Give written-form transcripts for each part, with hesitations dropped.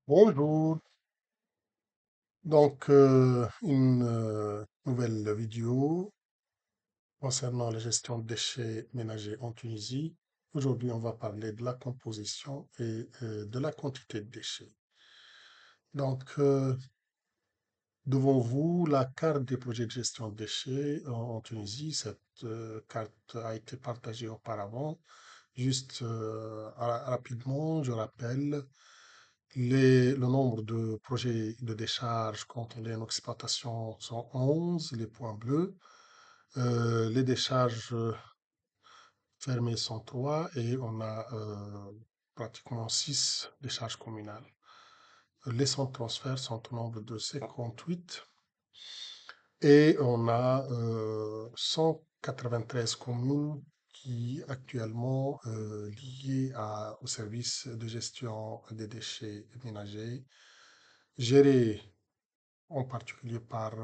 Bonjour, une nouvelle vidéo concernant la gestion de déchets ménagers en Tunisie. Aujourd'hui, on va parler de la composition et de la quantité de déchets. Donc, euh, Devant vous, la carte des projets de gestion de déchets en Tunisie. Cette carte a été partagée auparavant. Rapidement, je rappelle le nombre de projets de décharge contrôlés en exploitation sont 11, les points bleus. Les décharges fermées sont 3 et on a pratiquement 6 décharges communales. Les centres de transfert sont au nombre de 58 et on a 193 communes qui actuellement liées au service de gestion des déchets ménagers, gérés en particulier par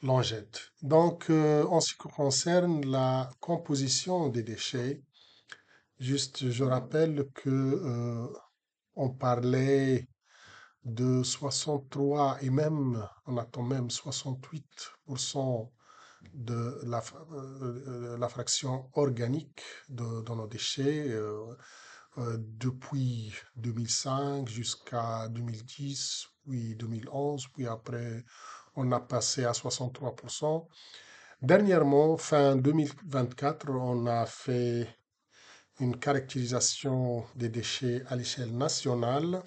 l'Angette. En ce qui concerne la composition des déchets, je rappelle que on parlait de 63 et même, on attend même 68% de la fraction organique dans nos déchets depuis 2005 jusqu'à 2010, puis 2011, puis après on a passé à 63%. Dernièrement, fin 2024, on a fait une caractérisation des déchets à l'échelle nationale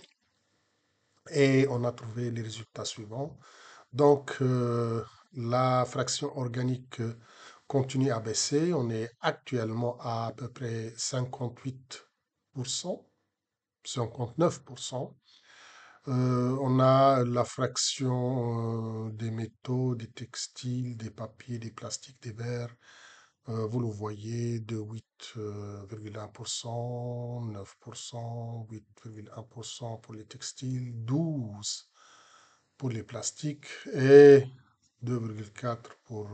et on a trouvé les résultats suivants. La fraction organique continue à baisser. On est actuellement à peu près 58%, 59%. On a la fraction des métaux, des textiles, des papiers, des plastiques, des verres. Vous le voyez, de 8,1%, 9%, 8,1% pour les textiles, 12% pour les plastiques et 2,4% pour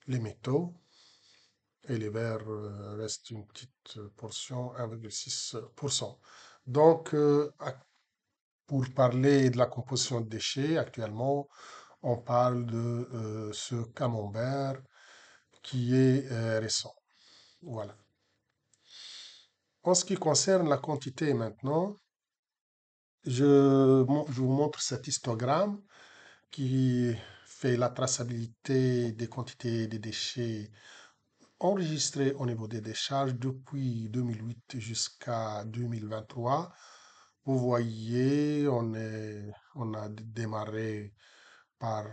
les métaux. Et les verres restent une petite portion, 1,6%. Donc, euh, pour parler de la composition de déchets, actuellement, on parle de ce camembert qui est récent. Voilà. En ce qui concerne la quantité maintenant, je vous montre cet histogramme qui fait la traçabilité des quantités de déchets enregistrés au niveau des décharges depuis 2008 jusqu'à 2023. Vous voyez, on a démarré par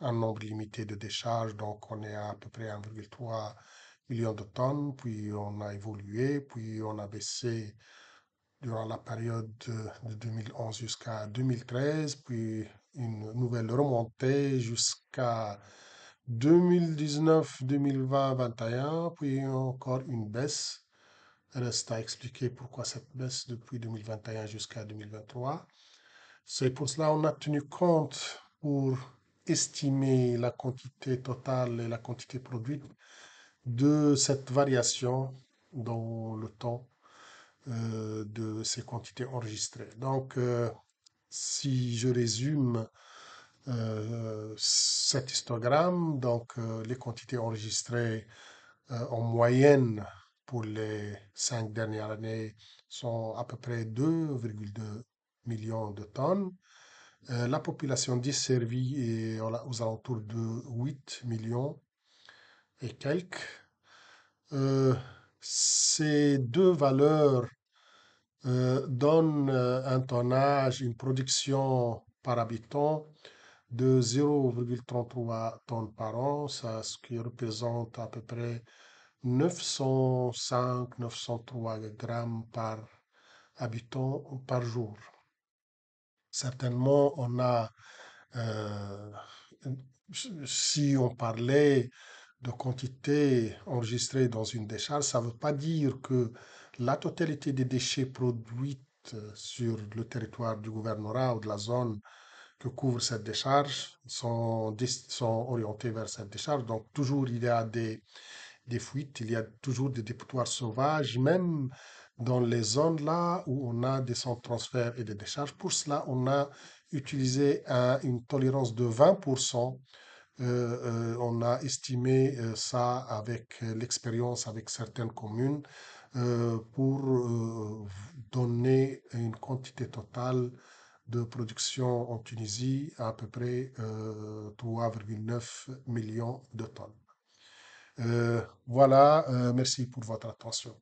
un nombre limité de décharges, donc on est à peu près 1,3 million de tonnes, puis on a évolué, puis on a baissé durant la période de 2011 jusqu'à 2013, puis une nouvelle remontée jusqu'à 2019, 2020, 2021, puis encore une baisse. Reste à expliquer pourquoi cette baisse depuis 2021 jusqu'à 2023. C'est pour cela qu'on a tenu compte pour estimer la quantité totale et la quantité produite de cette variation dans le temps de ces quantités enregistrées. Si je résume cet histogramme, les quantités enregistrées en moyenne pour les 5 dernières années sont à peu près 2,2 millions de tonnes. La population desservie est aux alentours de 8 millions et quelques. Euh, Ces deux valeurs donnent un tonnage, une production par habitant de 0,33 tonnes par an, ce qui représente à peu près 905-903 grammes par habitant par jour. Certainement, euh, si on parlait de quantité enregistrée dans une décharge, ça ne veut pas dire que la totalité des déchets produits sur le territoire du gouvernorat ou de la zone que couvre cette décharge sont orientés vers cette décharge. Donc, toujours, il y a des fuites, il y a toujours des dépotoirs sauvages, même dans les zones là où on a des centres de transfert et des décharges. Pour cela, on a utilisé une tolérance de 20%. On a estimé ça avec l'expérience avec certaines communes pour donner une quantité totale de production en Tunisie à peu près 3,9 millions de tonnes. Voilà, merci pour votre attention.